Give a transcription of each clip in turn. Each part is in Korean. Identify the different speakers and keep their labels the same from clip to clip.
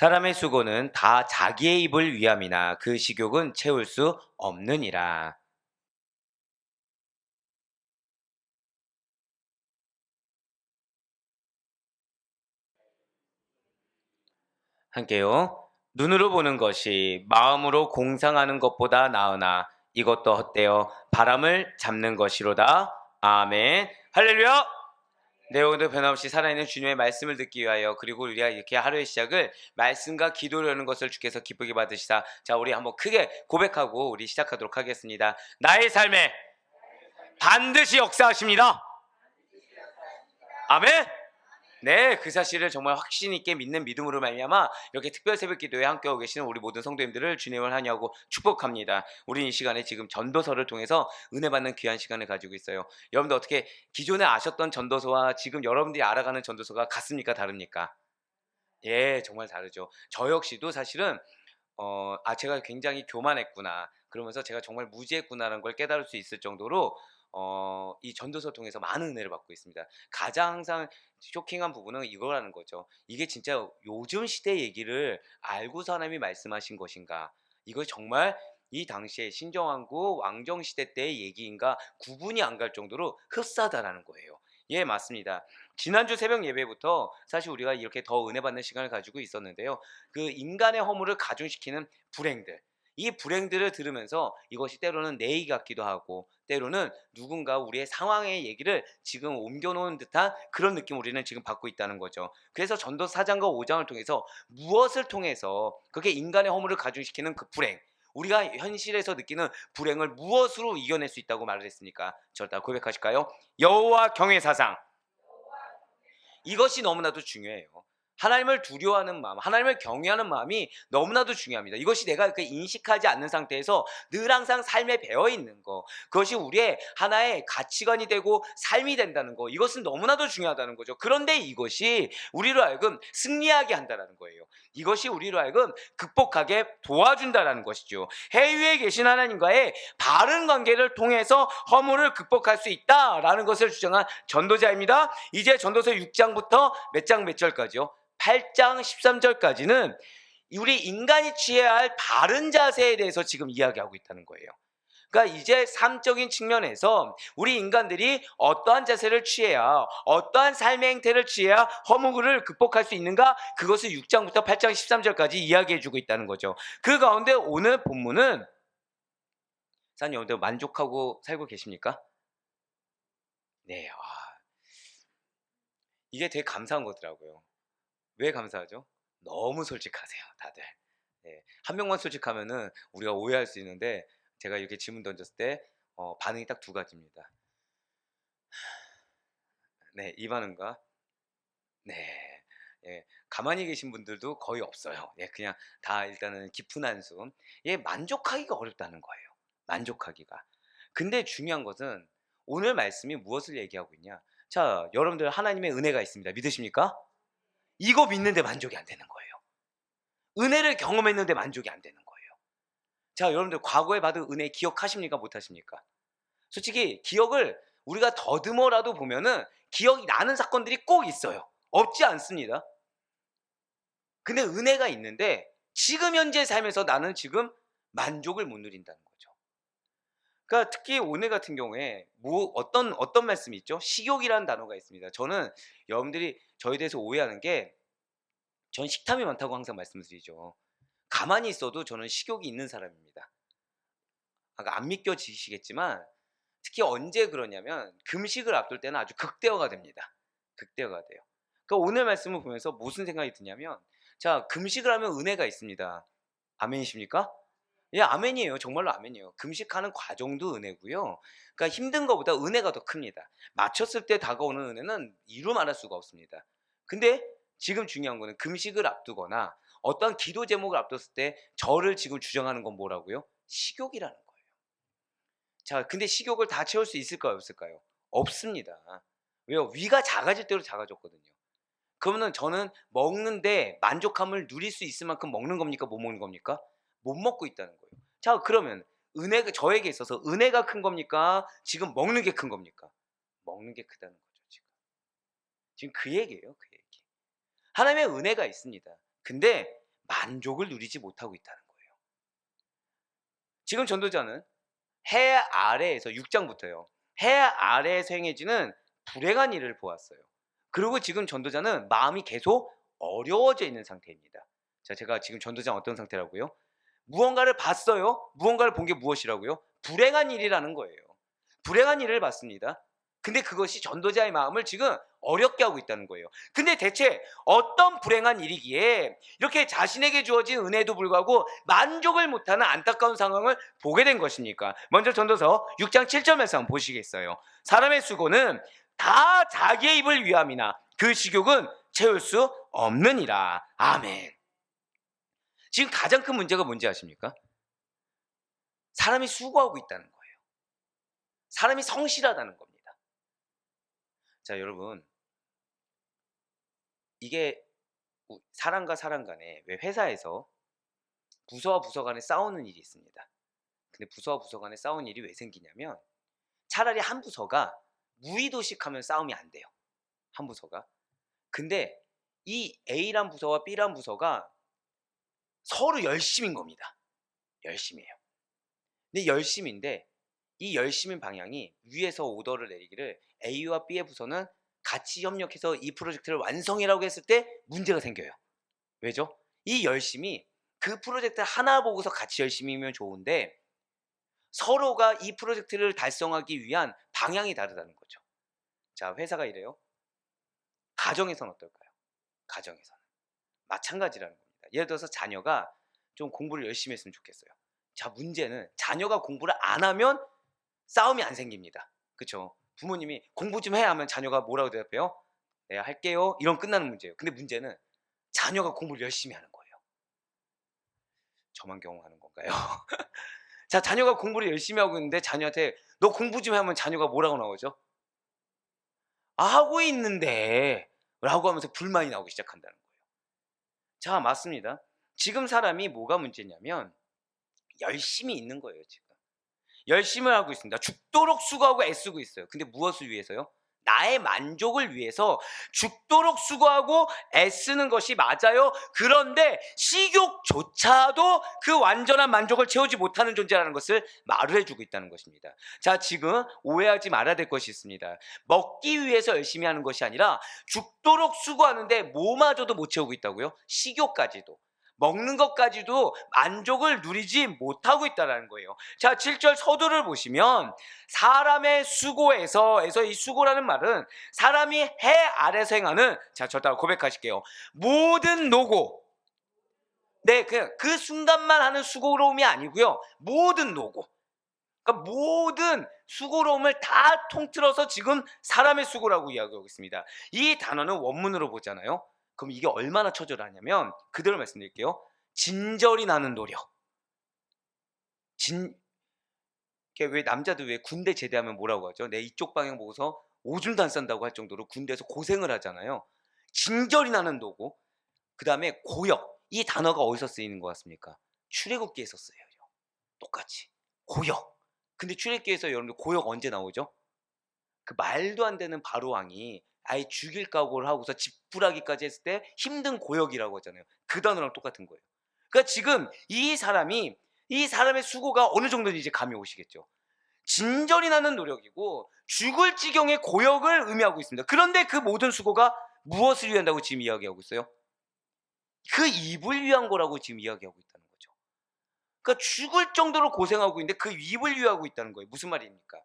Speaker 1: 사람의 수고는 다 자기의 입을 위함이나 그 식욕은 채울 수 없느니라. 함께요. 눈으로 보는 것이 마음으로 공상하는 것보다 나으나 이것도 헛되어 바람을 잡는 것이로다. 아멘. 할렐루야. 네, 오늘도 변함없이 살아있는 주님의 말씀을 듣기 위하여, 그리고 우리가 이렇게 하루의 시작을 말씀과 기도로 여는 것을 주께서 기쁘게 받으시다. 자, 우리 한번 크게 고백하고 우리 시작하도록 하겠습니다. 나의 삶에 반드시 역사하십니다. 아멘. 네, 그 사실을 정말 확신 있게 믿는 믿음으로 말미암아 이렇게 특별 새벽 기도에 함께하고 계시는 우리 모든 성도님들을 주님을 환영하고 축복합니다. 우리 이 시간에 지금 전도서를 통해서 은혜 받는 귀한 시간을 가지고 있어요. 여러분들 어떻게 기존에 아셨던 전도서와 지금 여러분들이 알아가는 전도서가 같습니까? 다릅니까? 예, 정말 다르죠. 저 역시도 사실은 제가 굉장히 교만했구나, 그러면서 제가 정말 무지했구나라는 걸 깨달을 수 있을 정도로 이 전도서 통해서 많은 은혜를 받고 있습니다. 가장 항상 쇼킹한 부분은 이거라는 거죠. 이게 진짜 요즘 시대 얘기를 알고서 하나님이 말씀하신 것인가? 이거 정말 이 당시에 신정왕국 왕정 시대 때의 얘기인가 구분이 안 갈 정도로 흡사하다라는 거예요. 예, 맞습니다. 지난주 새벽 예배부터 사실 우리가 이렇게 더 은혜 받는 시간을 가지고 있었는데요. 그 인간의 허물을 가중시키는 불행들, 이 불행들을 들으면서 이것이 때로는 내 얘기 같기도 하고, 때로는 누군가 우리의 상황의 얘기를 지금 옮겨놓은 듯한 그런 느낌 우리는 지금 받고 있다는 거죠. 그래서 전도 4장과 5장을 통해서 무엇을 통해서 그렇게 인간의 허물을 가중시키는 그 불행, 우리가 현실에서 느끼는 불행을 무엇으로 이겨낼 수 있다고 말을 했습니까? 저를 다 고백하실까요? 여호와 경외 사상. 이것이 너무나도 중요해요. 하나님을 두려워하는 마음, 하나님을 경외하는 마음이 너무나도 중요합니다. 이것이 내가 그 인식하지 않는 상태에서 늘 항상 삶에 배어 있는 거, 그것이 우리의 하나의 가치관이 되고 삶이 된다는 거, 이것은 너무나도 중요하다는 거죠. 그런데 이것이 우리로 하여금 승리하게 한다는 거예요. 이것이 우리로 하여금 극복하게 도와준다는 것이죠. 해위에 계신 하나님과의 바른 관계를 통해서 허물을 극복할 수 있다라는 것을 주장한 전도자입니다. 이제 전도서 6장부터 몇 장 몇 절까지요? 8장 13절까지는 우리 인간이 취해야 할 바른 자세에 대해서 지금 이야기하고 있다는 거예요. 그러니까 이제 삶적인 측면에서 우리 인간들이 어떠한 자세를 취해야, 어떠한 삶의 행태를 취해야 허물을 극복할 수 있는가, 그것을 6장부터 8장 13절까지 이야기해주고 있다는 거죠. 그 가운데 오늘 본문은, 사장님 여러분들 만족하고 살고 계십니까? 네. 이게 되게 감사한 거더라고요. 왜 감사하죠? 너무 솔직하세요, 다들. 네. 한 명만 솔직하면은 우리가 오해할 수 있는데, 제가 이렇게 질문 던졌을 때 반응이 딱 두 가지입니다. 네, 이 반응과 네. 예, 가만히 계신 분들도 거의 없어요. 예, 그냥 다 일단은 깊은 한숨. 예, 만족하기가 어렵다는 거예요. 만족하기가. 근데 중요한 것은 오늘 말씀이 무엇을 얘기하고 있냐? 자, 여러분들 하나님의 은혜가 있습니다. 믿으십니까? 이거 믿는데 만족이 안 되는 거예요. 은혜를 경험했는데 만족이 안 되는 거예요. 자, 여러분들 과거에 받은 은혜 기억하십니까? 못 하십니까? 솔직히 기억을 우리가 더듬어라도 보면은 기억이 나는 사건들이 꼭 있어요. 없지 않습니다. 근데 은혜가 있는데 지금 현재 삶에서 나는 지금 만족을 못 누린다는 거죠. 그러니까 특히 오늘 같은 경우에 어떤 말씀이 있죠? 식욕이라는 단어가 있습니다. 저는 여러분들이 저에 대해서 오해하는 게, 전 식탐이 많다고 항상 말씀드리죠. 가만히 있어도 저는 식욕이 있는 사람입니다. 그러니까 안 믿겨지시겠지만, 특히 언제 그러냐면 금식을 앞둘 때는 아주 극대화가 됩니다. 극대화가 돼요. 그러니까 오늘 말씀을 보면서 무슨 생각이 드냐면, 자, 금식을 하면 은혜가 있습니다. 아멘이십니까? 예, 아멘이에요. 정말로 아멘이에요. 금식하는 과정도 은혜고요. 그러니까 힘든 것보다 은혜가 더 큽니다. 맞췄을 때 다가오는 은혜는 이루 말할 수가 없습니다. 근데 지금 중요한 거는 금식을 앞두거나 어떠한 기도 제목을 앞뒀을 때 저를 지금 주장하는 건 뭐라고요? 식욕이라는 거예요. 자, 근데 식욕을 다 채울 수 있을까요, 없을까요? 없습니다. 왜요? 위가 작아질 대로 작아졌거든요. 그러면은 저는 먹는데 만족함을 누릴 수 있을 만큼 먹는 겁니까? 못 먹는 겁니까? 못 먹고 있다는 거예요. 자, 그러면 은혜가 저에게 있어서 은혜가 큰 겁니까? 지금 먹는 게 큰 겁니까? 먹는 게 크다는 거죠, 지금. 지금 그 얘기예요, 그 얘기. 하나님의 은혜가 있습니다. 근데 만족을 누리지 못하고 있다는 거예요. 지금 전도자는 해 아래에서 6장부터요. 해 아래에서 행해지는 불행한 일을 보았어요. 그리고 지금 전도자는 마음이 계속 어려워져 있는 상태입니다. 자, 제가 지금 전도자는 어떤 상태라고요? 무언가를 봤어요. 무언가를 본 게 무엇이라고요? 불행한 일이라는 거예요. 불행한 일을 봤습니다. 근데 그것이 전도자의 마음을 지금 어렵게 하고 있다는 거예요. 근데 대체 어떤 불행한 일이기에 이렇게 자신에게 주어진 은혜에도 불구하고 만족을 못하는 안타까운 상황을 보게 된 것입니까? 먼저 전도서 6장 7절 말씀 보시겠어요? 사람의 수고는 다 자기의 입을 위함이나 그 식욕은 채울 수 없느니라. 아멘. 지금 가장 큰 문제가 뭔지 아십니까? 사람이 수고하고 있다는 거예요. 사람이 성실하다는 겁니다. 자, 여러분, 이게 사람과 사람 간에 왜 회사에서 부서와 부서 간에 싸우는 일이 있습니다. 근데 부서와 부서 간에 싸우는 일이 왜 생기냐면 차라리 한 부서가 무의도식하면 싸움이 안 돼요. 한 부서가. 근데 이 A란 부서와 B란 부서가 서로 열심인 겁니다. 열심이에요. 근데 열심인데 이 열심인 방향이 위에서 오더를 내리기를 A와 B의 부서는 같이 협력해서 이 프로젝트를 완성이라고 했을 때 문제가 생겨요. 왜죠? 이 열심이 그 프로젝트 하나 보고서 같이 열심히면 좋은데 서로가 이 프로젝트를 달성하기 위한 방향이 다르다는 거죠. 자, 회사가 이래요. 가정에서는 어떨까요? 가정에서는 마찬가지라는 겁니다. 예를 들어서 자녀가 좀 공부를 열심히 했으면 좋겠어요. 자, 문제는 자녀가 공부를 안 하면 싸움이 안 생깁니다. 그렇죠? 부모님이 공부 좀 해 하면 자녀가 뭐라고 대답해요? 네, 할게요. 이런 끝나는 문제예요. 근데 문제는 자녀가 공부를 열심히 하는 거예요. 저만 경험하는 건가요? 자, 자녀가 공부를 열심히 하고 있는데 자녀한테 너 공부 좀 해 하면 자녀가 뭐라고 나오죠? 아, 하고 있는데 라고 하면서 불만이 나오기 시작한다는 거예요. 자, 맞습니다. 지금 사람이 뭐가 문제냐면 열심히 있는 거예요, 지금. 열심을 하고 있습니다. 죽도록 수고하고 애쓰고 있어요. 근데 무엇을 위해서요? 나의 만족을 위해서 죽도록 수고하고 애쓰는 것이 맞아요. 그런데 식욕조차도 그 완전한 만족을 채우지 못하는 존재라는 것을 말을 해주고 있다는 것입니다. 자, 지금 오해하지 말아야 될 것이 있습니다. 먹기 위해서 열심히 하는 것이 아니라 죽도록 수고하는데 뭐마저도 못 채우고 있다고요? 식욕까지도. 먹는 것까지도 만족을 누리지 못하고 있다는 거예요. 자, 7절 서두를 보시면 사람의 수고에서 이 수고라는 말은 사람이 해 아래서 행하는, 자, 저 따라 고백하실게요. 모든 노고, 네, 그 순간만 하는 수고로움이 아니고요. 모든 노고. 그러니까 모든 수고로움을 다 통틀어서 지금 사람의 수고라고 이야기하고 있습니다. 이 단어는 원문으로 보잖아요. 그럼 이게 얼마나 처절하냐면 그대로 말씀드릴게요. 진절이 나는 노력. 왜 남자들 왜 군대 제대하면 뭐라고 하죠? 내 이쪽 방향 보고서 오줌도 안 싼다고 할 정도로 군대에서 고생을 하잖아요. 진절이 나는 노고. 그 다음에 고역. 이 단어가 어디서 쓰이는 것 같습니까? 출애굽기에서 쓰여요. 똑같이. 고역. 근데 출애굽기에서 여러분들 고역 언제 나오죠? 그 말도 안 되는 바로 왕이 아예 죽일 각오를 하고서 집불하기까지 했을 때 힘든 고역이라고 하잖아요. 그 단어랑 똑같은 거예요. 그러니까 지금 이 사람의 수고가 어느 정도인지 이제 감이 오시겠죠. 진절이 나는 노력이고 죽을 지경의 고역을 의미하고 있습니다. 그런데 그 모든 수고가 무엇을 위한다고 지금 이야기하고 있어요? 그 입을 위한 거라고 지금 이야기하고 있다는 거죠. 그러니까 죽을 정도로 고생하고 있는데 그 입을 위하고 있다는 거예요. 무슨 말입니까?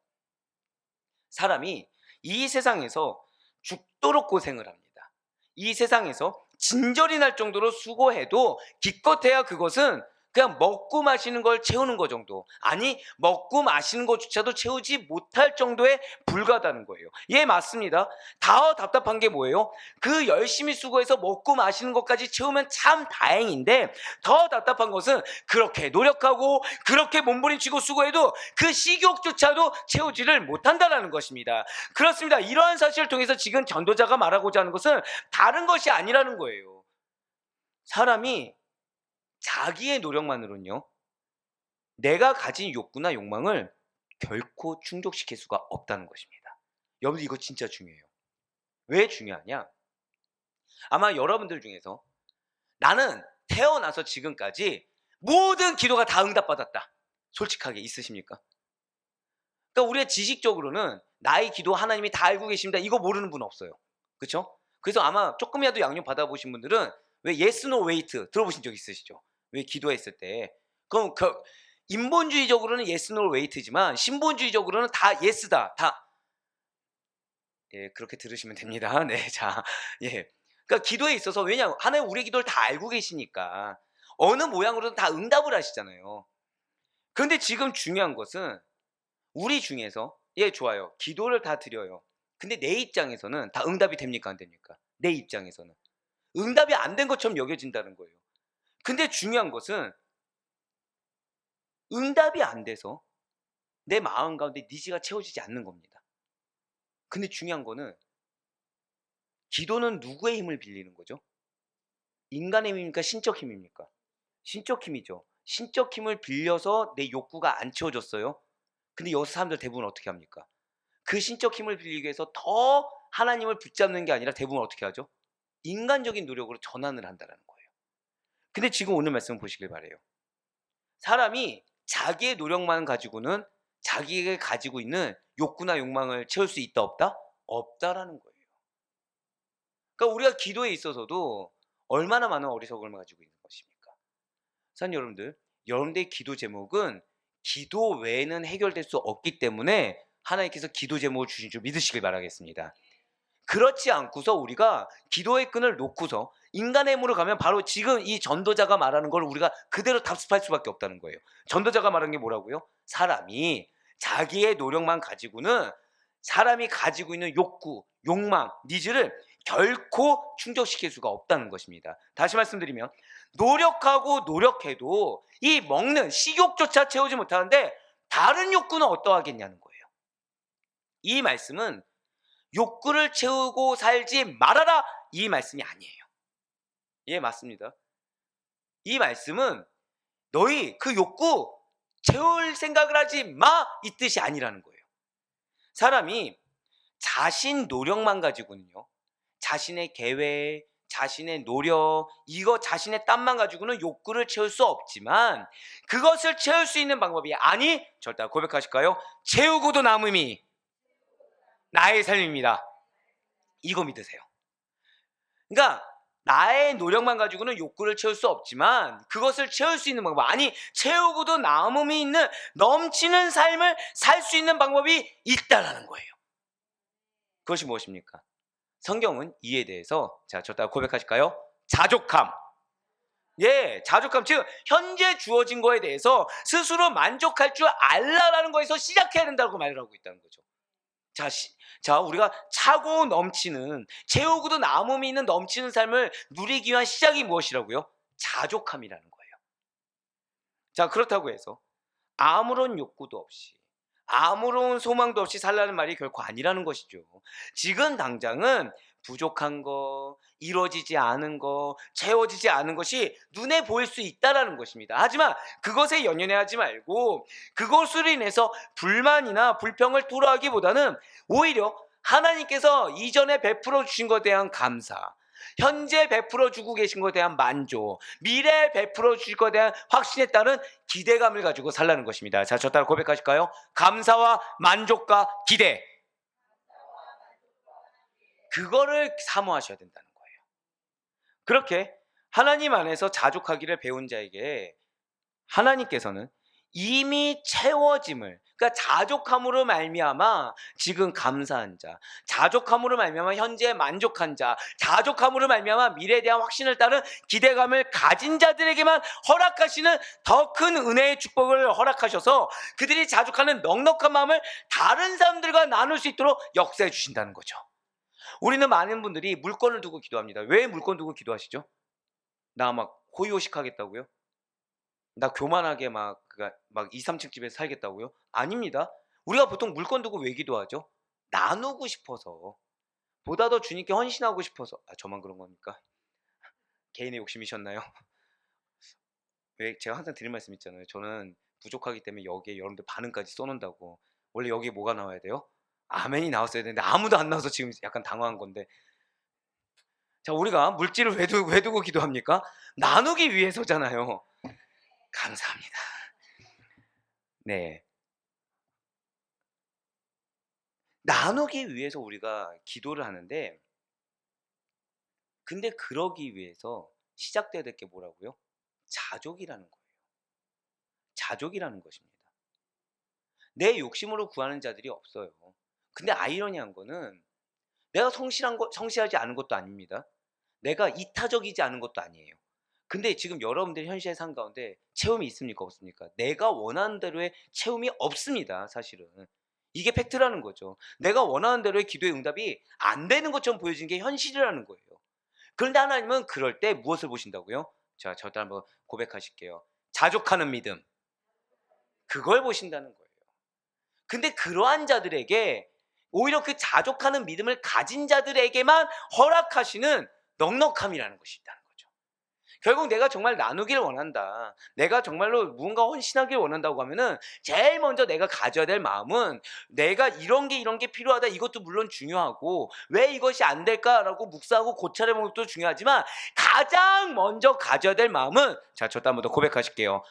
Speaker 1: 사람이 이 세상에서 죽도록 고생을 합니다. 이 세상에서 진절이 날 정도로 수고해도 기껏해야 그것은 그냥 먹고 마시는 걸 채우는 것 정도, 아니 먹고 마시는 것조차도 채우지 못할 정도에 불과하다는 거예요. 예, 맞습니다. 다 답답한 게 뭐예요? 그 열심히 수고해서 먹고 마시는 것까지 채우면 참 다행인데 더 답답한 것은 그렇게 노력하고 그렇게 몸부림치고 수고해도 그 식욕조차도 채우지를 못한다는 것입니다. 그렇습니다. 이러한 사실을 통해서 지금 전도자가 말하고자 하는 것은 다른 것이 아니라는 거예요. 사람이 자기의 노력만으로는요, 내가 가진 욕구나 욕망을 결코 충족시킬 수가 없다는 것입니다. 여러분들 이거 진짜 중요해요. 왜 중요하냐? 아마 여러분들 중에서 나는 태어나서 지금까지 모든 기도가 다 응답받았다. 솔직하게 있으십니까? 그러니까 우리가 지식적으로는 나의 기도 하나님이 다 알고 계십니다. 이거 모르는 분 없어요. 그렇죠? 그래서 아마 조금이라도 양육 받아보신 분들은 왜 yes, no, wait 들어보신 적 있으시죠? 왜 기도했을 때. 그럼 인본주의적으로는 yes, no, wait지만 신본주의적으로는 다 yes다. 다. 예, 그렇게 들으시면 됩니다. 네, 자, 예. 그러니까 기도에 있어서 왜냐 하나님 우리 기도를 다 알고 계시니까 어느 모양으로든 다 응답을 하시잖아요. 그런데 지금 중요한 것은 우리 중에서 예 좋아요. 기도를 다 드려요. 근데 내 입장에서는 다 응답이 됩니까 안 됩니까? 내 입장에서는. 응답이 안 된 것처럼 여겨진다는 거예요. 근데 중요한 것은 응답이 안 돼서 내 마음 가운데 니즈가 채워지지 않는 겁니다. 근데 중요한 거는 기도는 누구의 힘을 빌리는 거죠? 인간의 힘입니까? 신적 힘입니까? 신적 힘이죠. 신적 힘을 빌려서 내 욕구가 안 채워졌어요. 근데 여기서 사람들 대부분 어떻게 합니까? 그 신적 힘을 빌리기 위해서 더 하나님을 붙잡는 게 아니라 대부분 어떻게 하죠? 인간적인 노력으로 전환을 한다는 거예요. 근데 지금 오늘 말씀 보시길 바래요. 사람이 자기의 노력만 가지고는 자기가 가지고 있는 욕구나 욕망을 채울 수 있다 없다? 없다라는 거예요. 그러니까 우리가 기도에 있어서도 얼마나 많은 어리석음을 가지고 있는 것입니까? 산 여러분들, 여러분들의 기도 제목은 기도 외에는 해결될 수 없기 때문에 하나님께서 기도 제목을 주신 줄 믿으시길 바라겠습니다. 그렇지 않고서 우리가 기도의 끈을 놓고서 인간의 힘으로 가면 바로 지금 이 전도자가 말하는 걸 우리가 그대로 답습할 수밖에 없다는 거예요. 전도자가 말하는 게 뭐라고요? 사람이 자기의 노력만 가지고는 사람이 가지고 있는 욕구, 욕망, 니즈를 결코 충족시킬 수가 없다는 것입니다. 다시 말씀드리면 노력하고 노력해도 이 먹는 식욕조차 채우지 못하는데 다른 욕구는 어떠하겠냐는 거예요. 이 말씀은 욕구를 채우고 살지 말아라 이 말씀이 아니에요. 예, 맞습니다. 이 말씀은 너희 그 욕구 채울 생각을 하지 마 이 뜻이 아니라는 거예요. 사람이 자신 노력만 가지고는요, 자신의 계획, 자신의 노력, 이거 자신의 땀만 가지고는 욕구를 채울 수 없지만 그것을 채울 수 있는 방법이 아니 절대 고백하실까요? 채우고도 남음이 나의 삶입니다. 이거 믿으세요. 그러니까 나의 노력만 가지고는 욕구를 채울 수 없지만 그것을 채울 수 있는 방법, 아니 채우고도 남음이 있는 넘치는 삶을 살 수 있는 방법이 있다라는 거예요. 그것이 무엇입니까? 성경은 이에 대해서 자, 저따 고백하실까요? 자족함. 예, 자족함. 즉 현재 주어진 거에 대해서 스스로 만족할 줄 알라라는 거에서 시작해야 된다고 말을 하고 있다는 거죠. 자, 우리가 차고 넘치는 채우고도 남음이 있는 넘치는 삶을 누리기 위한 시작이 무엇이라고요? 자족함이라는 거예요. 자, 그렇다고 해서 아무런 욕구도 없이 아무런 소망도 없이 살라는 말이 결코 아니라는 것이죠. 지금 당장은 부족한 거, 이루어지지 않은 거, 채워지지 않은 것이 눈에 보일 수 있다라는 것입니다. 하지만 그것에 연연해하지 말고 그것으로 인해서 불만이나 불평을 토로하기보다는 오히려 하나님께서 이전에 베풀어 주신 것에 대한 감사, 현재 베풀어 주고 계신 것에 대한 만족, 미래에 베풀어 주실 것에 대한 확신에 따른 기대감을 가지고 살라는 것입니다. 자, 저 따라 고백하실까요? 감사와 만족과 기대. 그거를 사모하셔야 된다는 거예요. 그렇게 하나님 안에서 자족하기를 배운 자에게 하나님께서는 이미 채워짐을, 그러니까 자족함으로 말미암아 지금 감사한 자, 자족함으로 말미암아 현재 만족한 자, 자족함으로 말미암아 미래에 대한 확신을 따른 기대감을 가진 자들에게만 허락하시는 더 큰 은혜의 축복을 허락하셔서 그들이 자족하는 넉넉한 마음을 다른 사람들과 나눌 수 있도록 역사해 주신다는 거죠. 우리는 많은 분들이 물건을 두고 기도합니다. 왜 물건 두고 기도하시죠? 나 막 호의호식 하겠다고요? 나 교만하게 막 2, 3층 집에서 살겠다고요? 아닙니다. 우리가 보통 물건 두고 왜 기도하죠? 나누고 싶어서, 보다 더 주님께 헌신하고 싶어서. 저만 그런 겁니까? 개인의 욕심이셨나요? 왜 제가 항상 드릴 말씀 있잖아요. 저는 부족하기 때문에 여기에 여러분들 반응까지 써놓는다고. 원래 여기에 뭐가 나와야 돼요? 아멘이 나왔어야 되는데 아무도 안 나와서 지금 약간 당황한 건데, 자, 우리가 물질을 왜 두고 기도합니까? 나누기 위해서잖아요. 감사합니다. 네. 나누기 위해서 우리가 기도를 하는데, 근데 그러기 위해서 시작돼야 될 게 뭐라고요? 자족이라는 거예요. 자족이라는 것입니다. 내 욕심으로 구하는 자들이 없어요. 근데 아이러니한 거는 내가 성실하지 않은 것도 아닙니다. 내가 이타적이지 않은 것도 아니에요. 근데 지금 여러분들이 현실의 삶 가운데 체험이 있습니까? 없습니까? 내가 원하는 대로의 체험이 없습니다, 사실은. 이게 팩트라는 거죠. 내가 원하는 대로의 기도의 응답이 안 되는 것처럼 보여지는 게 현실이라는 거예요. 그런데 하나님은 그럴 때 무엇을 보신다고요? 자, 저도 한번 고백하실게요. 자족하는 믿음. 그걸 보신다는 거예요. 근데 그러한 자들에게, 오히려 그 자족하는 믿음을 가진 자들에게만 허락하시는 넉넉함이라는 것이 있다는 거죠. 결국 내가 정말 나누기를 원한다, 내가 정말로 무언가 헌신하기를 원한다고 하면은 제일 먼저 내가 가져야 될 마음은, 내가 이런 게 필요하다, 이것도 물론 중요하고 왜 이것이 안 될까라고 묵상하고 고찰해보는 것도 중요하지만, 가장 먼저 가져야 될 마음은, 자, 저도 한번 더 고백하실게요.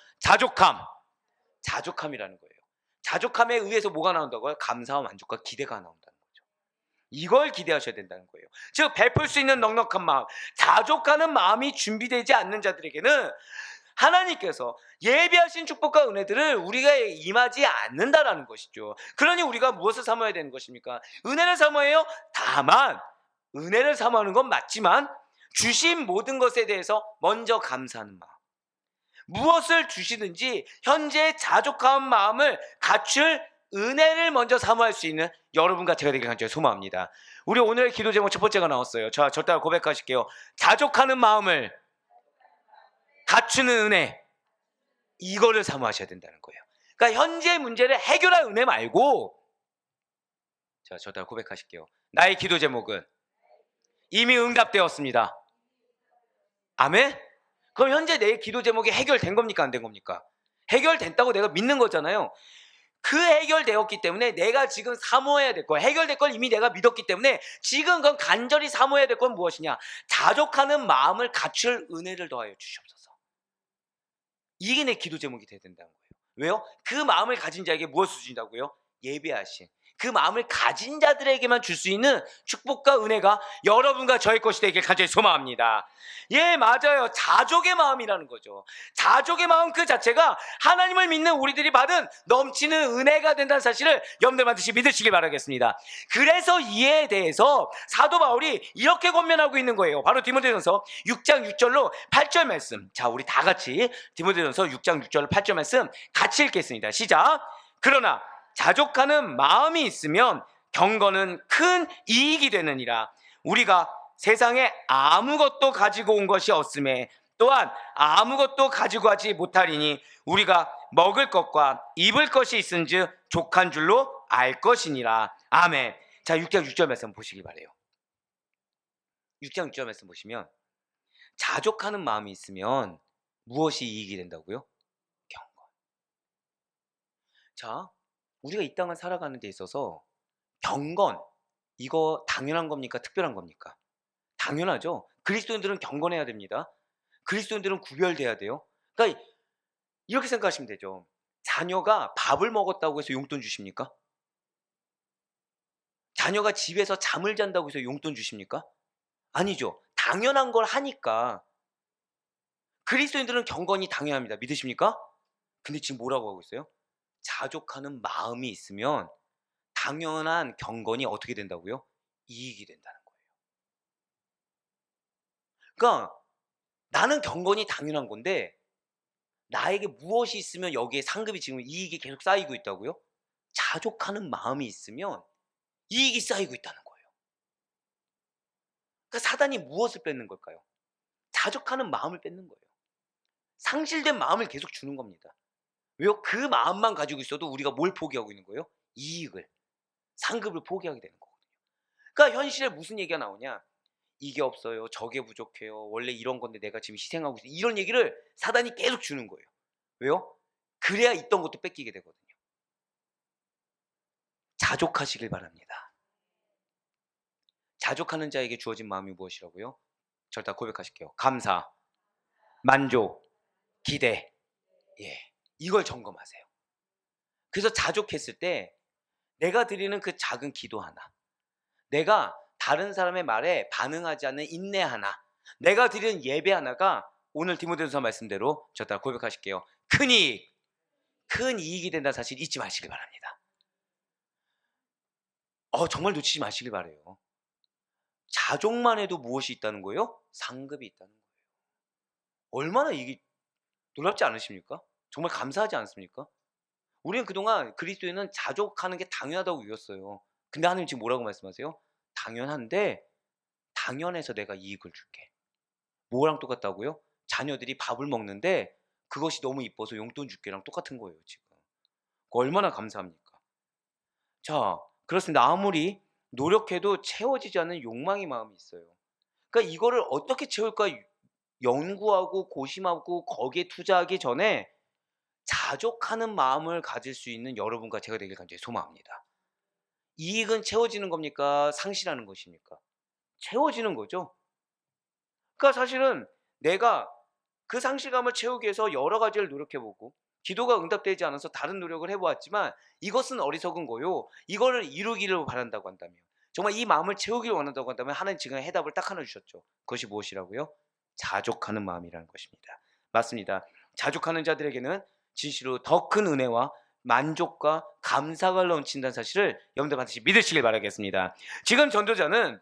Speaker 1: 자족함이라는 거예요. 자족함에 의해서 뭐가 나온다고요? 감사와 만족과 기대가 나온다는 거죠. 이걸 기대하셔야 된다는 거예요. 즉, 베풀 수 있는 넉넉한 마음, 자족하는 마음이 준비되지 않는 자들에게는 하나님께서 예비하신 축복과 은혜들을 우리가 임하지 않는다라는 것이죠. 그러니 우리가 무엇을 사모해야 되는 것입니까? 은혜를 사모해요? 다만 은혜를 사모하는 건 맞지만, 주신 모든 것에 대해서 먼저 감사하는 마음, 무엇을 주시든지 현재 자족한 마음을 갖출 은혜를 먼저 사모할 수 있는 여러분과 제가 되길 간절히 소망합니다. 우리 오늘의 기도 제목 첫 번째가 나왔어요. 자, 저 따라 고백하실게요. 자족하는 마음을 갖추는 은혜, 이거를 사모하셔야 된다는 거예요. 그러니까 현재 문제를 해결할 은혜 말고, 자, 저 따라 고백하실게요. 나의 기도 제목은 이미 응답되었습니다. 아멘? 그럼 현재 내 기도 제목이 해결된 겁니까? 안 된 겁니까? 해결됐다고 내가 믿는 거잖아요. 그 해결되었기 때문에 내가 지금 사모해야 될 거, 해결될 걸 이미 내가 믿었기 때문에 지금 그건 간절히 사모해야 될 건 무엇이냐? 자족하는 마음을 갖출 은혜를 더하여 주시옵소서. 이게 내 기도 제목이 돼야 된다는 거예요. 왜요? 그 마음을 가진 자에게 무엇을 주신다고요? 예배하신, 그 마음을 가진 자들에게만 줄 수 있는 축복과 은혜가 여러분과 저의 것이 되길 간절히 소망합니다. 예, 맞아요. 자족의 마음이라는 거죠. 자족의 마음 그 자체가 하나님을 믿는 우리들이 받은 넘치는 은혜가 된다는 사실을 여러분들 반드시 믿으시길 바라겠습니다. 그래서 이에 대해서 사도 바울이 이렇게 권면하고 있는 거예요. 바로 디모데전서 6장 6절로 8절 말씀. 자, 우리 다 같이 디모데전서 6장 6절로 8절 말씀 같이 읽겠습니다. 시작. 그러나 자족하는 마음이 있으면 경건은 큰 이익이 되느니라. 우리가 세상에 아무것도 가지고 온 것이 없음에 또한 아무것도 가지고 하지 못하리니 우리가 먹을 것과 입을 것이 있은즉 족한 줄로 알 것이니라. 아멘. 자, 6장 6절 말씀 보시기 바래요. 6장 6절 말씀 보시면 자족하는 마음이 있으면 무엇이 이익이 된다고요? 경건. 자, 우리가 이 땅을 살아가는 데 있어서 경건, 이거 당연한 겁니까? 특별한 겁니까? 당연하죠. 그리스도인들은 경건해야 됩니다. 그리스도인들은 구별돼야 돼요. 그러니까 이렇게 생각하시면 되죠. 자녀가 밥을 먹었다고 해서 용돈 주십니까? 자녀가 집에서 잠을 잔다고 해서 용돈 주십니까? 아니죠. 당연한 걸 하니까. 그리스도인들은 경건이 당연합니다. 믿으십니까? 근데 지금 뭐라고 하고 있어요? 자족하는 마음이 있으면 당연한 경건이 어떻게 된다고요? 이익이 된다는 거예요. 그러니까 나는 경건이 당연한 건데 나에게 무엇이 있으면 여기에 상급이 지금 이익이 계속 쌓이고 있다고요? 자족하는 마음이 있으면 이익이 쌓이고 있다는 거예요. 그러니까 사단이 무엇을 뺏는 걸까요? 자족하는 마음을 뺏는 거예요. 상실된 마음을 계속 주는 겁니다. 왜요? 그 마음만 가지고 있어도 우리가 뭘 포기하고 있는 거예요? 이익을, 상급을 포기하게 되는 거거든요. 그러니까 현실에 무슨 얘기가 나오냐? 이게 없어요, 저게 부족해요, 원래 이런 건데 내가 지금 희생하고 있어요, 이런 얘기를 사단이 계속 주는 거예요. 왜요? 그래야 있던 것도 뺏기게 되거든요. 자족하시길 바랍니다. 자족하는 자에게 주어진 마음이 무엇이라고요? 저를 다 고백하실게요. 감사, 만족, 기대. 예. 이걸 점검하세요. 그래서 자족했을 때 내가 드리는 그 작은 기도 하나, 내가 다른 사람의 말에 반응하지 않는 인내 하나, 내가 드리는 예배 하나가 오늘 디모데전서 말씀대로 저 따라 고백하실게요. 큰 이익, 큰 이익이 된다는 사실 잊지 마시길 바랍니다. 정말 놓치지 마시길 바라요. 자족만 해도 무엇이 있다는 거예요? 상급이 있다는 거예요. 얼마나 이게 놀랍지 않으십니까? 정말 감사하지 않습니까? 우리는 그동안 그리스도인은 자족하는 게 당연하다고 여겼어요. 근데 하나님 지금 뭐라고 말씀하세요? 당연한데 당연해서 내가 이익을 줄게. 뭐랑 똑같다고요? 자녀들이 밥을 먹는데 그것이 너무 이뻐서 용돈 줄게랑 똑같은 거예요 지금. 얼마나 감사합니까? 자, 그렇습니다. 아무리 노력해도 채워지지 않는 욕망의 마음이 있어요. 그러니까 이거를 어떻게 채울까 연구하고 고심하고 거기에 투자하기 전에 자족하는 마음을 가질 수 있는 여러분과 제가 되길 간절히 소망합니다. 이익은 채워지는 겁니까? 상실하는 것입니까? 채워지는 거죠. 그러니까 사실은 내가 그 상실감을 채우기 위해서 여러 가지를 노력해 보고 기도가 응답되지 않아서 다른 노력을 해 보았지만 이것은 어리석은 거요. 이거를 이루기를 바란다고 한다면, 정말 이 마음을 채우기를 원한다고 한다면 하나님 지금 해답을 딱 하나 주셨죠. 그것이 무엇이라고요? 자족하는 마음이라는 것입니다. 맞습니다. 자족하는 자들에게는 진실로 더 큰 은혜와 만족과 감사가 넘친다는 사실을 여러분들 반드시 믿으시길 바라겠습니다. 지금 전도자는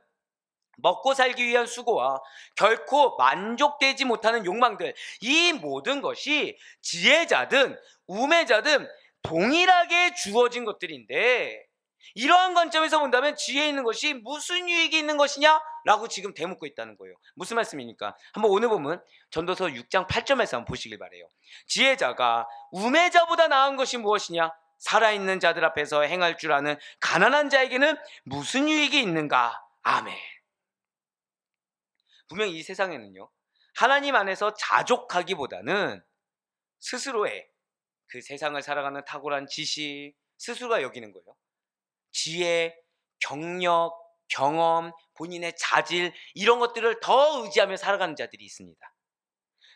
Speaker 1: 먹고 살기 위한 수고와 결코 만족되지 못하는 욕망들, 이 모든 것이 지혜자든 우매자든 동일하게 주어진 것들인데, 이러한 관점에서 본다면 지혜 있는 것이 무슨 유익이 있는 것이냐라고 지금 대묻고 있다는 거예요. 무슨 말씀입니까? 한번 오늘 보면 전도서 6장 8절 말씀 한번 보시길 바래요. 지혜자가 우매자보다 나은 것이 무엇이냐? 살아있는 자들 앞에서 행할 줄 아는 가난한 자에게는 무슨 유익이 있는가? 아멘. 분명히 이 세상에는요, 하나님 안에서 자족하기보다는 스스로의 그 세상을 살아가는 탁월한 지식, 스스로가 여기는 거예요. 지혜, 경력, 경험, 본인의 자질, 이런 것들을 더 의지하며 살아가는 자들이 있습니다.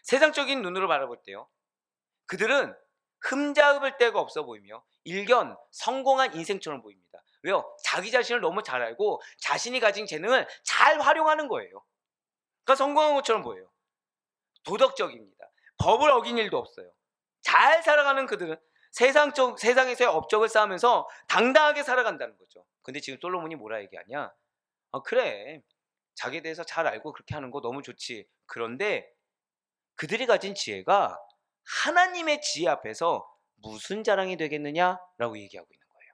Speaker 1: 세상적인 눈으로 바라볼 때요, 그들은 흠잡을 데가 없어 보이며 일견 성공한 인생처럼 보입니다. 왜요? 자기 자신을 너무 잘 알고 자신이 가진 재능을 잘 활용하는 거예요. 그러니까 성공한 것처럼 보여요. 도덕적입니다. 법을 어긴 일도 없어요. 잘 살아가는 그들은 세상에서의 업적을 쌓으면서 당당하게 살아간다는 거죠. 근데 지금 솔로몬이 뭐라 얘기하냐? 그래, 자기에 대해서 잘 알고 그렇게 하는 거 너무 좋지. 그런데 그들이 가진 지혜가 하나님의 지혜 앞에서 무슨 자랑이 되겠느냐라고 얘기하고 있는 거예요.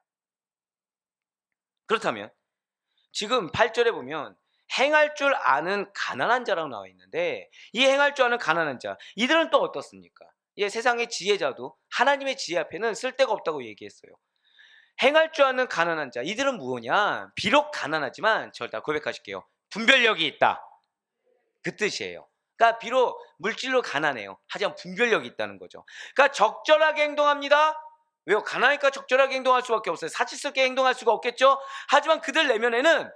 Speaker 1: 그렇다면 지금 8절에 보면 행할 줄 아는 가난한 자라고 나와 있는데, 이 행할 줄 아는 가난한 자, 이들은 또 어떻습니까? 세상의 지혜자도 하나님의 지혜 앞에는 쓸데가 없다고 얘기했어요. 행할 줄 아는 가난한 자, 이들은 무엇이냐? 비록 가난하지만 저를 다 고백하실게요. 분별력이 있다. 그 뜻이에요. 그러니까 비록 물질로 가난해요. 하지만 분별력이 있다는 거죠. 그러니까 적절하게 행동합니다. 왜요? 가난하니까 적절하게 행동할 수밖에 없어요. 사치스럽게 행동할 수가 없겠죠. 하지만 그들 내면에는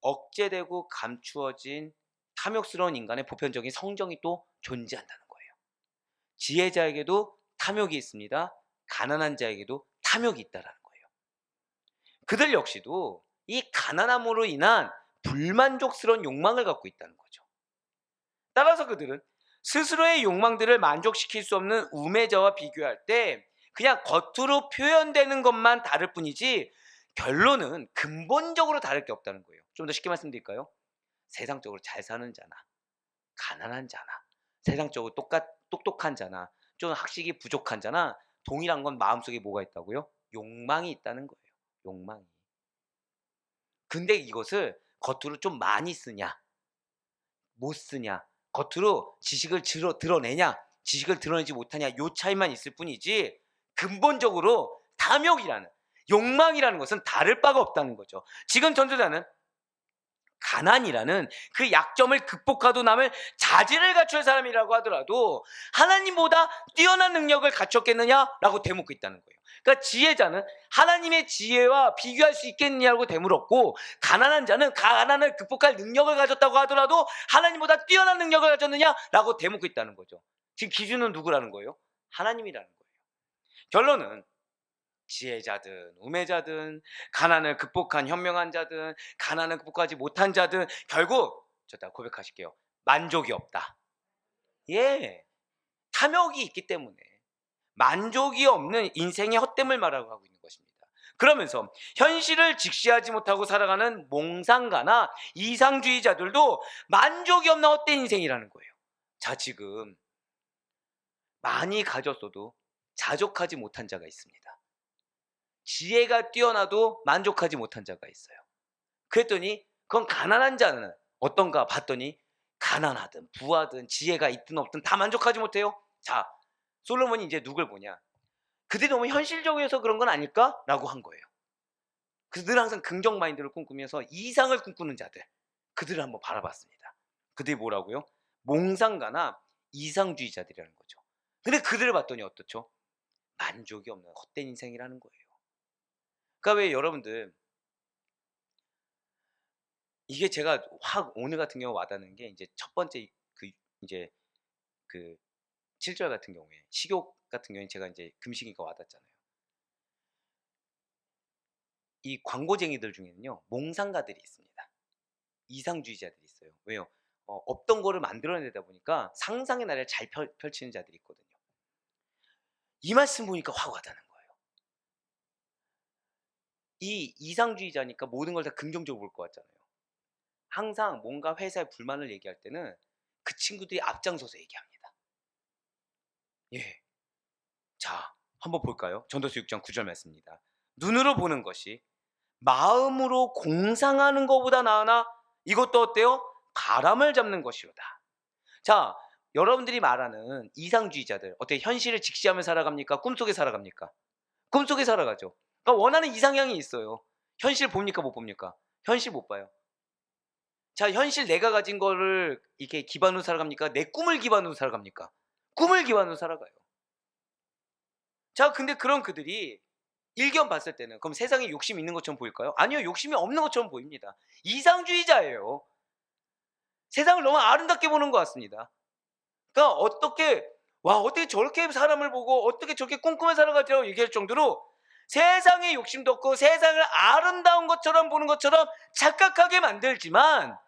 Speaker 1: 억제되고 감추어진 탐욕스러운 인간의 보편적인 성정이 또 존재한다는 거예요. 지혜자에게도 탐욕이 있습니다. 가난한 자에게도 탐욕이 있다는 거예요. 그들 역시도 이 가난함으로 인한 불만족스러운 욕망을 갖고 있다는 거죠. 따라서 그들은 스스로의 욕망들을 만족시킬 수 없는 우매자와 비교할 때 그냥 겉으로 표현되는 것만 다를 뿐이지 결론은 근본적으로 다를 게 없다는 거예요. 좀 더 쉽게 말씀드릴까요? 세상적으로 잘 사는 자나 가난한 자나 세상적으로 똑똑한 자나 좀 학식이 부족한 자나 동일한 건 마음속에 뭐가 있다고요? 욕망이 있다는 거예요. 욕망이. 근데 이것을 겉으로 좀 많이 쓰냐 못 쓰냐, 겉으로 지식을 드러내냐 지식을 드러내지 못하냐, 요 차이만 있을 뿐이지 근본적으로 탐욕이라는 욕망이라는 것은 다를 바가 없다는 거죠. 지금 전도자는 가난이라는 그 약점을 극복하도 남을 자질을 갖춘 사람이라고 하더라도 하나님보다 뛰어난 능력을 갖췄겠느냐라고 대묻고 있다는 거예요. 그러니까 지혜자는 하나님의 지혜와 비교할 수 있겠냐고 되물었고, 가난한 자는 가난을 극복할 능력을 가졌다고 하더라도 하나님보다 뛰어난 능력을 가졌느냐라고 되묻고 있다는 거죠. 지금 기준은 누구라는 거예요? 하나님이라는 거예요. 결론은 지혜자든 우매자든 가난을 극복한 현명한 자든 가난을 극복하지 못한 자든 결국 저다 고백하실게요. 만족이 없다. 예, 탐욕이 있기 때문에 만족이 없는 인생의 헛됨을 말하고 하고 있는 것입니다. 그러면서 현실을 직시하지 못하고 살아가는 몽상가나 이상주의자들도 만족이 없는 헛된 인생이라는 거예요. 자, 지금 많이 가졌어도 자족하지 못한 자가 있습니다. 지혜가 뛰어나도 만족하지 못한 자가 있어요. 그랬더니 그건 가난한 자는 어떤가 봤더니 가난하든 부하든 지혜가 있든 없든 다 만족하지 못해요. 자, 솔로몬이 이제 누굴 보냐? 그들이 너무 현실적이어서 그런 건 아닐까? 라고 한 거예요. 그래서 늘 항상 긍정 마인드를 꿈꾸면서 이상을 꿈꾸는 자들, 그들을 한번 바라봤습니다. 그들이 뭐라고요? 몽상가나 이상주의자들이라는 거죠. 근데 그들을 봤더니 어떻죠? 만족이 없는 헛된 인생이라는 거예요. 그러니까 왜 여러분들, 이게 제가 확 오늘 같은 경우 와닿는 게 이제 첫 번째 이제 그 7절 같은 경우에 식욕 같은 경우에 제가 이제 금식이니까 와닿잖아요. 이 광고쟁이들 중에는요, 몽상가들이 있습니다. 이상주의자들이 있어요. 왜요? 없던 거를 만들어내다 보니까 상상의 나래를 잘 펼치는 자들이 있거든요. 이 말씀 보니까 확 와닿는 거예요. 이 이상주의자니까 모든 걸 다 긍정적으로 볼 것 같잖아요. 항상 뭔가 회사에 불만을 얘기할 때는 그 친구들이 앞장서서 얘기합니다. 예. 자, 한번 볼까요? 전도서 6장 9절 말씀입니다. 눈으로 보는 것이 마음으로 공상하는 것보다 나으나 이것도 어때요? 바람을 잡는 것이로다. 자, 여러분들이 말하는 이상주의자들 어떻게 현실을 직시하며 살아갑니까? 꿈속에 살아갑니까? 꿈속에 살아가죠. 그러니까 원하는 이상향이 있어요. 현실 봅니까? 못 봅니까? 현실 못 봐요. 자, 현실 내가 가진 거를 이렇게 기반으로 살아갑니까? 내 꿈을 기반으로 살아갑니까? 꿈을 기반으로 살아가요. 자, 근데 그런 그들이 일견 봤을 때는 그럼 세상에 욕심이 있는 것처럼 보일까요? 아니요, 욕심이 없는 것처럼 보입니다. 이상주의자예요. 세상을 너무 아름답게 보는 것 같습니다. 그러니까 어떻게 저렇게 사람을 보고 어떻게 저렇게 꼼꼼히 살아가지라고 얘기할 정도로 세상에 욕심도 없고 세상을 아름다운 것처럼 보는 것처럼 착각하게 만들지만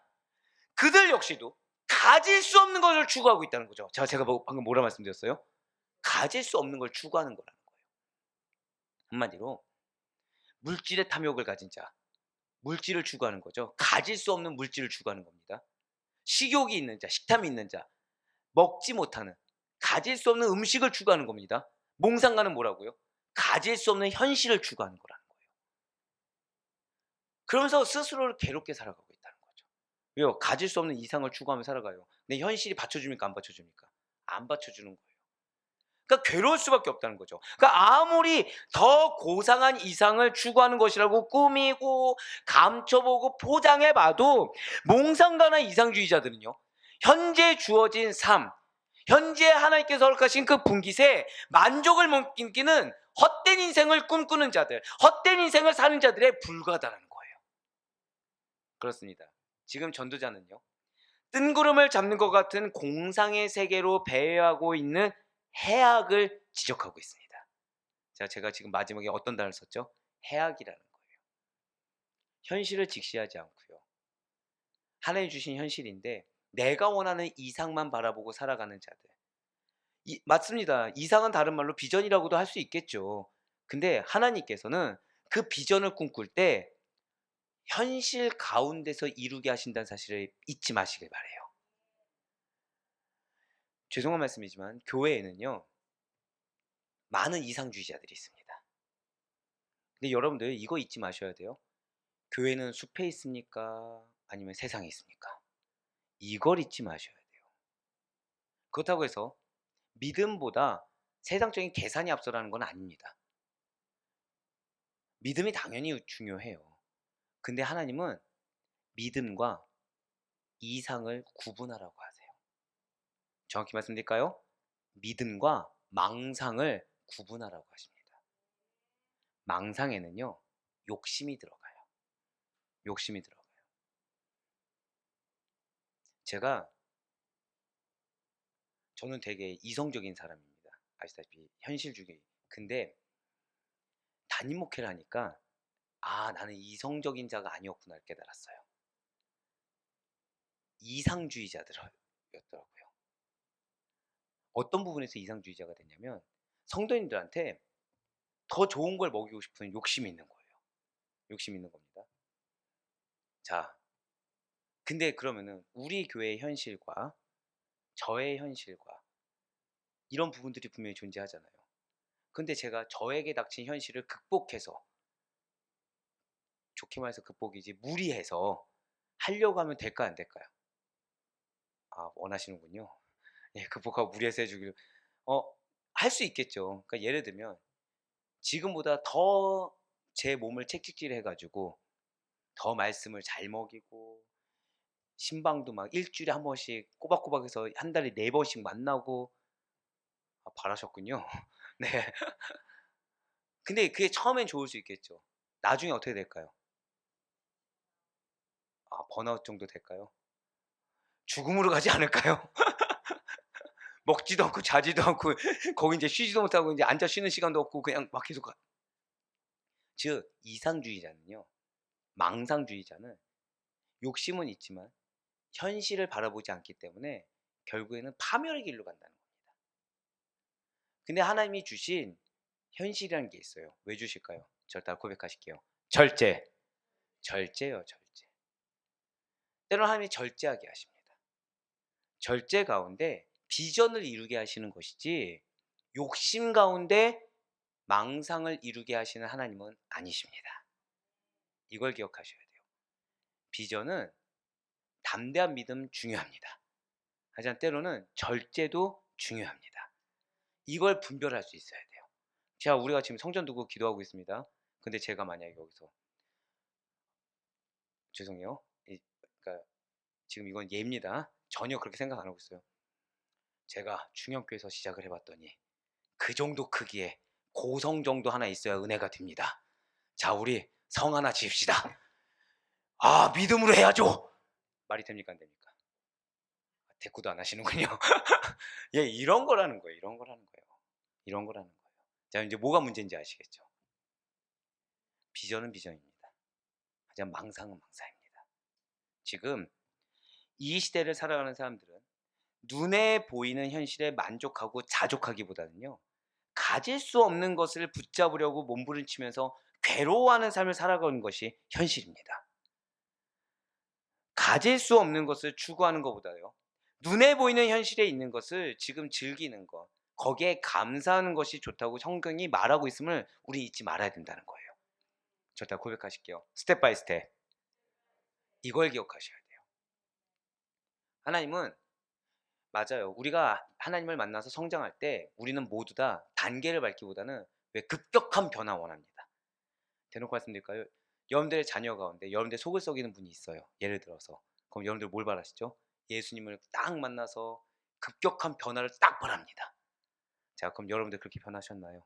Speaker 1: 그들 역시도 가질 수 없는 것을 추구하고 있다는 거죠. 제가 방금 뭐라 말씀드렸어요? 가질 수 없는 걸 추구하는 거라는 거예요. 한마디로 물질의 탐욕을 가진 자, 물질을 추구하는 거죠. 가질 수 없는 물질을 추구하는 겁니다. 식욕이 있는 자, 식탐이 있는 자, 먹지 못하는, 가질 수 없는 음식을 추구하는 겁니다. 몽상가는 뭐라고요? 가질 수 없는 현실을 추구하는 거라는 거예요. 그러면서 스스로를 괴롭게 살아가고 있다는 거죠. 왜요? 가질 수 없는 이상을 추구하며 살아가요. 내 현실이 받쳐줍니까? 안 받쳐줍니까? 안 받쳐주는 거예요. 그러니까 괴로울 수밖에 없다는 거죠. 그러니까 아무리 더 고상한 이상을 추구하는 것이라고 꾸미고 감춰보고 포장해봐도 몽상가나 이상주의자들은요, 현재 주어진 삶, 현재 하나님께서 허락하신 그 분깃에 만족을 못 느끼는 헛된 인생을 꿈꾸는 자들, 헛된 인생을 사는 자들에 불과하다는 거예요. 그렇습니다. 지금 전도자는요, 뜬구름을 잡는 것 같은 공상의 세계로 배회하고 있는 해악을 지적하고 있습니다. 자, 제가 지금 마지막에 어떤 단어를 썼죠? 해악이라는 거예요. 현실을 직시하지 않고요, 하나님 주신 현실인데 내가 원하는 이상만 바라보고 살아가는 자들. 맞습니다. 이상은 다른 말로 비전이라고도 할 수 있겠죠. 근데 하나님께서는 그 비전을 꿈꿀 때 현실 가운데서 이루게 하신다는 사실을 잊지 마시길 바래요. 죄송한 말씀이지만 교회에는요, 많은 이상주의자들이 있습니다. 근데 여러분들 이거 잊지 마셔야 돼요. 교회는 숲에 있습니까? 아니면 세상에 있습니까? 이걸 잊지 마셔야 돼요. 그렇다고 해서 믿음보다 세상적인 계산이 앞서라는 건 아닙니다. 믿음이 당연히 중요해요. 근데 하나님은 믿음과 이상을 구분하라고 하세요. 정확히 말씀드릴까요? 믿음과 망상을 구분하라고 하십니다. 망상에는요, 욕심이 들어가요. 욕심이 들어가요. 저는 되게 이성적인 사람입니다. 아시다시피 현실주의. 근데 담임 목회를 하니까 나는 이성적인 자가 아니었구나를 깨달았어요. 이상주의자들이었더라고요. 어떤 부분에서 이상주의자가 됐냐면 성도님들한테 더 좋은 걸 먹이고 싶은 욕심이 있는 거예요. 욕심이 있는 겁니다. 자, 근데 그러면은 우리 교회의 현실과 저의 현실과 이런 부분들이 분명히 존재하잖아요. 근데 제가 저에게 닥친 현실을 극복해서, 좋게 말해서 극복이지 무리해서 하려고 하면 될까요, 안 될까요? 원하시는군요. 예, 극복하고 무리해서 해 주기를. 어 할 수 있겠죠. 그러니까 예를 들면 지금보다 더 제 몸을 채찍질해 가지고 더 말씀을 잘 먹이고 신방도 막 일 주일에 한 번씩 꼬박꼬박해서 한 달에 4 번씩 만나고. 바라셨군요. 네. 근데 그게 처음엔 좋을 수 있겠죠. 나중에 어떻게 될까요? 번아웃 정도 될까요? 죽음으로 가지 않을까요? 먹지도 않고 자지도 않고 거기 인제 쉬지도 못하고 인제 앉아 쉬는 시간도 없고 그냥 막 계속 즉 이상주의자는요, 망상주의자는 욕심은 있지만 현실을 바라보지 않기 때문에 결국에는 파멸의 길로 간다는 겁니다. 근데 하나님이 주신 현실이라는 게 있어요. 왜 주실까요? 저 따라 고백하실게요. 절제. 절제요, 절제. 때로는 하나님이 절제하게 하십니다. 절제 가운데 비전을 이루게 하시는 것이지 욕심 가운데 망상을 이루게 하시는 하나님은 아니십니다. 이걸 기억하셔야 돼요. 비전은 담대한 믿음 중요합니다. 하지만 때로는 절제도 중요합니다. 이걸 분별할 수 있어야 돼요. 우리가 지금 성전 두고 기도하고 있습니다. 근데 제가 만약에 여기서, 죄송해요. 그러니까 지금 이건 예입니다. 전혀 그렇게 생각 안 하고 있어요. 제가 중형교에서 시작을 해봤더니 그 정도 크기에 고성 정도 하나 있어야 은혜가 됩니다. 자, 우리 성 하나 지읍시다. 믿음으로 해야죠. 말이 됩니까, 안 됩니까? 대꾸도 안 하시는군요. 예, 이런 거라는 거예요. 이런 거라는 거예요. 이런 거라는 거예요. 자, 이제 뭐가 문제인지 아시겠죠? 비전은 비전입니다. 하지만 망상은 망상입니다. 지금 이 시대를 살아가는 사람들은 눈에 보이는 현실에 만족하고 자족하기보다는요, 가질 수 없는 것을 붙잡으려고 몸부림치면서 괴로워하는 삶을 살아가는 것이 현실입니다. 가질 수 없는 것을 추구하는 것보다요, 눈에 보이는 현실에 있는 것을 지금 즐기는 것, 거기에 감사하는 것이 좋다고 성경이 말하고 있음을 우리 잊지 말아야 된다는 거예요. 다 고백하실게요. 스텝 바이 스텝. 이걸 기억하셔야 돼요. 하나님은, 맞아요. 우리가 하나님을 만나서 성장할 때 우리는 모두 다 단계를 밟기보다는 왜 급격한 변화 원합니다. 대놓고 말씀드릴까요? 여러분들의 자녀 가운데 여러분들 속을 썩이는 분이 있어요. 예를 들어서. 그럼 여러분들 뭘 바라시죠? 예수님을 딱 만나서 급격한 변화를 딱 바랍니다. 자, 그럼 여러분들 그렇게 변하셨나요?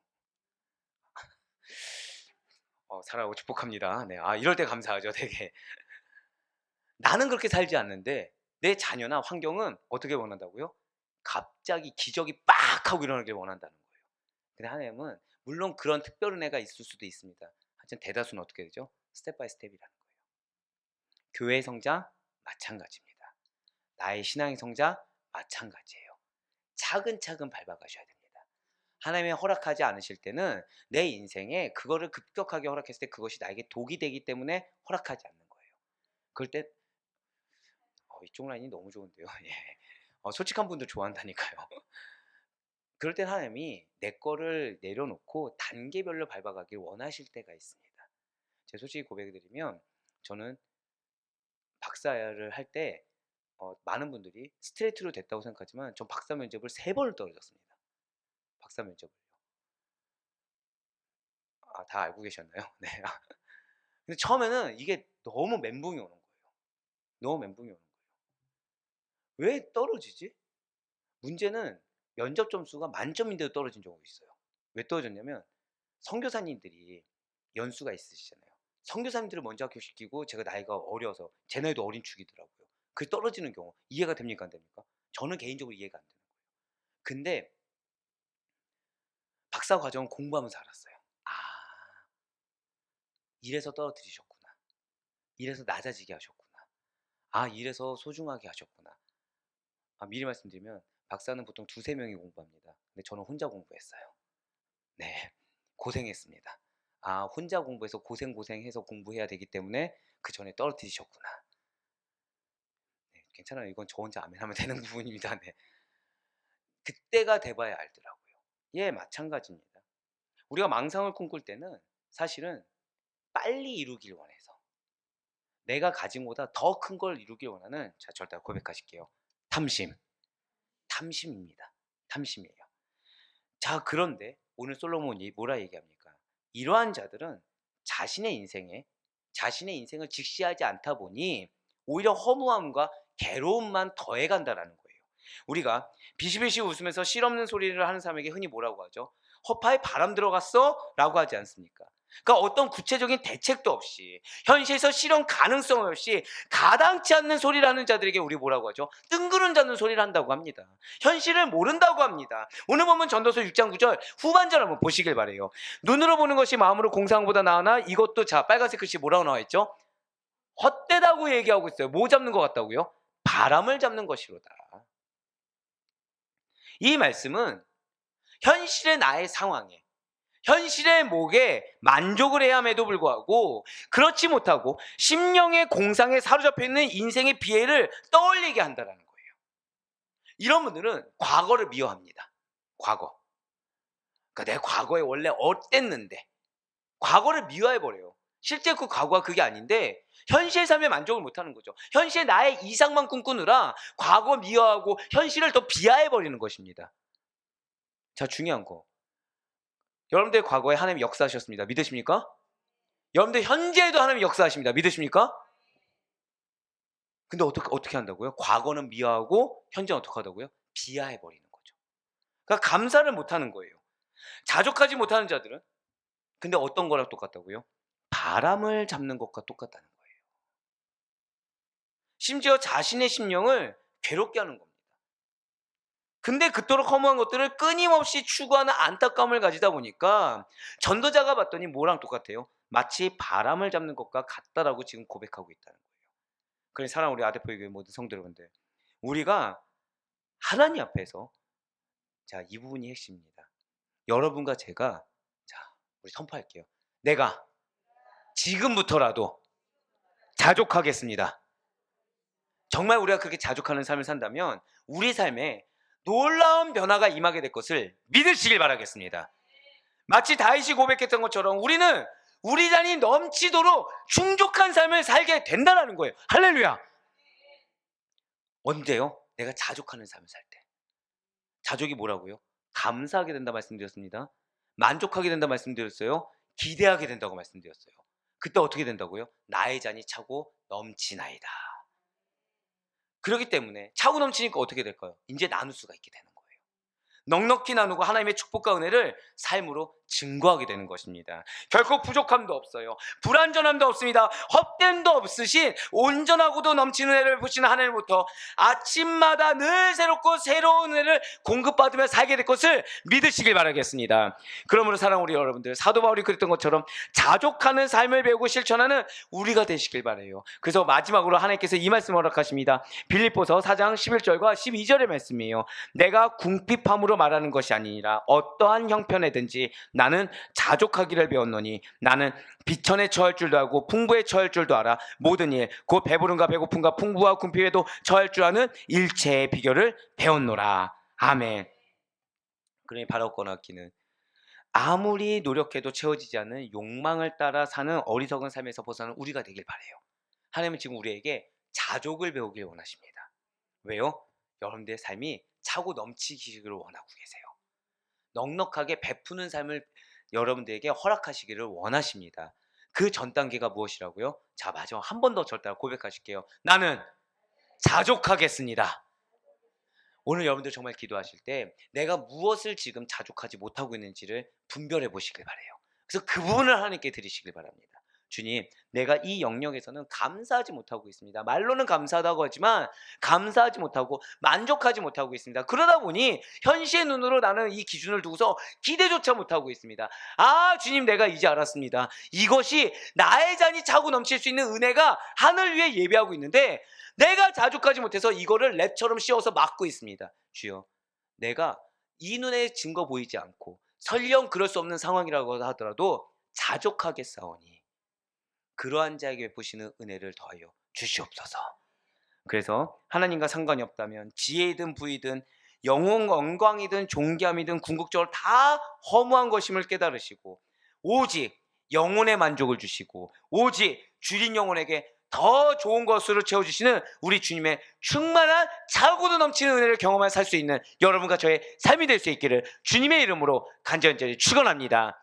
Speaker 1: 살아가고 축복합니다. 네. 이럴 때 감사하죠, 되게. 나는 그렇게 살지 않는데 내 자녀나 환경은 어떻게 원한다고요? 갑자기 기적이 빡 하고 일어나길 원한다는 거예요. 근데 하나님은 물론 그런 특별한 애가 있을 수도 있습니다. 하지만 대다수는 어떻게 되죠? 스텝 바이 스텝이라는 거예요. 교회의 성장 마찬가지입니다. 나의 신앙의 성장 마찬가지예요. 차근차근 밟아가셔야 됩니다. 하나님이 허락하지 않으실 때는 내 인생에 그거를 급격하게 허락했을 때 그것이 나에게 독이 되기 때문에 허락하지 않는 거예요. 그럴 때 이쪽 라인이 너무 좋은데요. 예. 솔직한 분들 좋아한다니까요. 그럴 땐 하나님이 내 거를 내려놓고 단계별로 밟아가길 원하실 때가 있습니다. 제가 솔직히 고백드리면 저는 박사를 할 때 많은 분들이 스트레이트로 됐다고 생각하지만 전 박사 면접을 3번을 떨어졌습니다. 박사 면접을요. 다 알고 계셨나요? 네. 근데 처음에는 이게 너무 멘붕이 오는 거예요. 너무 멘붕이 오는 거예요. 왜 떨어지지? 문제는 면접 점수가 만점인데도 떨어진 적이 있어요. 왜 떨어졌냐면 선교사님들이 연수가 있으시잖아요. 선교사님들을 먼저 합격시키고 제가 나이가 어려서 제 나이도 어린 축이더라고요. 그게 떨어지는 경우 이해가 됩니까 안 됩니까? 저는 개인적으로 이해가 안 되는 거예요. 근데 박사 과정은 공부하면서 알았어요. '아 이래서 떨어뜨리셨구나. 이래서 낮아지게 하셨구나. 아 이래서 소중하게 하셨구나.' 미리 말씀드리면 박사는 보통 두세 명이 공부합니다. 근데 저는 혼자 공부했어요. 네. 고생했습니다. 혼자 공부해서 고생해서 공부해야 되기 때문에 그전에 떨어뜨리셨구나. 네. 괜찮아요. 이건 저 혼자 아멘하면 되는 부분입니다. 네. 그때가 돼 봐야 알더라고요. 예 마찬가지입니다. 우리가 망상을 꿈꿀 때는 사실은 빨리 이루길 원해서 내가 가진 것보다 더 큰 걸 이루길 원하는 자 절대 고백하실게요. 탐심. 탐심입니다. 탐심이에요. 자 그런데 오늘 솔로몬이 뭐라 얘기합니까? 이러한 자들은 자신의 인생을 직시하지 않다 보니 오히려 허무함과 괴로움만 더해간다라는 거예요. 우리가 비시비시 웃으면서 실없는 소리를 하는 사람에게 흔히 뭐라고 하죠? "허파에 바람 들어갔어?"라고 하지 않습니까? 그러니까 어떤 구체적인 대책도 없이 현실에서 실현 가능성 없이 가당치 않는 소리를 하는 자들에게 우리 뭐라고 하죠? 뜬구름 잡는 소리를 한다고 합니다. 현실을 모른다고 합니다. 오늘 보면 전도서 6장 9절 후반절 한번 보시길 바래요. 눈으로 보는 것이 마음으로 공상한 것보다 나으나 이것도 자 빨간색 글씨 뭐라고 나와 있죠? 헛되다고 얘기하고 있어요. 뭐 잡는 것 같다고요? 바람을 잡는 것이로다. 이 말씀은 현실의 나의 상황에 현실의 목에 만족을 해야 함에도 불구하고 그렇지 못하고 심령의 공상에 사로잡혀 있는 인생의 비애를 떠올리게 한다는 거예요. 이런 분들은 과거를 미워합니다. 과거. 그러니까 내 과거에 원래 어땠는데 과거를 미워해버려요. 실제 그 과거가 그게 아닌데 현실 삶에 만족을 못하는 거죠. 현실 나의 이상만 꿈꾸느라 과거 미워하고 현실을 더 비하해버리는 것입니다. 자 중요한 거. 여러분들 과거에 하나님 역사하셨습니다. 믿으십니까? 여러분들 현재에도 하나님 역사하십니다. 믿으십니까? 근데 어떻게 한다고요? 과거는 미워하고 현재는 어떻게 하다고요? 비하해버리는 거죠. 그러니까 감사를 못하는 거예요. 자족하지 못하는 자들은 근데 어떤 거랑 똑같다고요? 바람을 잡는 것과 똑같다는 거예요. 심지어 자신의 심령을 괴롭게 하는 겁니다. 근데 그토록 허무한 것들을 끊임없이 추구하는 안타까움을 가지다 보니까 전도자가 봤더니 뭐랑 똑같아요? 마치 바람을 잡는 것과 같다라고 지금 고백하고 있다는 거예요. 그래 사랑하는 우리 아대포 교회 모든 성도 여러분들 우리가 하나님 앞에서 자 이 부분이 핵심입니다. 여러분과 제가 자 우리 선포할게요. 내가 지금부터라도 자족하겠습니다. 정말 우리가 그렇게 자족하는 삶을 산다면 우리 삶에 놀라운 변화가 임하게 될 것을 믿으시길 바라겠습니다. 마치 다윗이 고백했던 것처럼 우리는 우리 잔이 넘치도록 충족한 삶을 살게 된다는 거예요. 할렐루야. 언제요? 내가 자족하는 삶을 살 때. 자족이 뭐라고요? 감사하게 된다 말씀드렸습니다. 만족하게 된다 말씀드렸어요. 기대하게 된다고 말씀드렸어요. 그때 어떻게 된다고요? 나의 잔이 차고 넘치나이다. 그렇기 때문에 차고 넘치니까 어떻게 될까요? 이제 나눌 수가 있게 되는 거예요. 넉넉히 나누고 하나님의 축복과 은혜를 삶으로 증거하게 되는 것입니다. 결코 부족함도 없어요. 불완전함도 없습니다. 헛됨도 없으신 온전하고도 넘치는 은혜를 보시는 하나님부터 아침마다 늘 새롭고 새로운 은혜를 공급받으며 살게 될 것을 믿으시길 바라겠습니다. 그러므로 사랑하는 우리 여러분들 사도 바울이 그랬던 것처럼 자족하는 삶을 배우고 실천하는 우리가 되시길 바라요. 그래서 마지막으로 하나님께서 이 말씀을 허락하십니다. 빌립보서 4장 11절과 12절의 말씀이에요. 내가 궁핍함으로 말하는 것이 아니라 어떠한 형편에든지 나는 자족하기를 배웠노니 나는 비천에 처할 줄도 알고 풍부에 처할 줄도 알아. 모든 일 곧 배부름과 배고픔과 풍부와 궁핍에도 처할 줄 아는 일체의 비결을 배웠노라. 아멘. 그러니 바라고 얻기는 아무리 노력해도 채워지지 않는 욕망을 따라 사는 어리석은 삶에서 벗어나는 우리가 되길 바라요. 하나님은 지금 우리에게 자족을 배우길 원하십니다. 왜요? 여러분들의 삶이 차고 넘치기를 원하고 계세요. 넉넉하게 베푸는 삶을 여러분들에게 허락하시기를 원하십니다. 그 전 단계가 무엇이라고요? 자 마지막 한 번 더 절대 고백하실게요. 나는 자족하겠습니다. 오늘 여러분들 정말 기도하실 때 내가 무엇을 지금 자족하지 못하고 있는지를 분별해 보시길 바라요. 그래서 그 부분을 하나님께 드리시길 바랍니다. 주님, 내가 이 영역에서는 감사하지 못하고 있습니다. 말로는 감사하다고 하지만 감사하지 못하고 만족하지 못하고 있습니다. 그러다 보니 현시의 눈으로 나는 이 기준을 두고서 기대조차 못하고 있습니다. 아, 주님, 내가 이제 알았습니다. 이것이 나의 잔이 차고 넘칠 수 있는 은혜가 하늘 위에 예배하고 있는데 내가 자족하지 못해서 이거를 랩처럼 씌워서 막고 있습니다. 주여, 내가 이 눈에 증거 보이지 않고 설령 그럴 수 없는 상황이라고 하더라도 자족하겠사오니 그러한 자에게 베푸시는 은혜를 더하여 주시옵소서. 그래서 하나님과 상관이 없다면 지혜이든 부이든 영광이든 존귀함이든 궁극적으로 다 허무한 것임을 깨달으시고 오직 영혼의 만족을 주시고 오직 주린 영혼에게 더 좋은 것으로 채워주시는 우리 주님의 충만한 차고도 넘치는 은혜를 경험하며 살 수 있는 여러분과 저의 삶이 될 수 있기를 주님의 이름으로 간절히 축원합니다.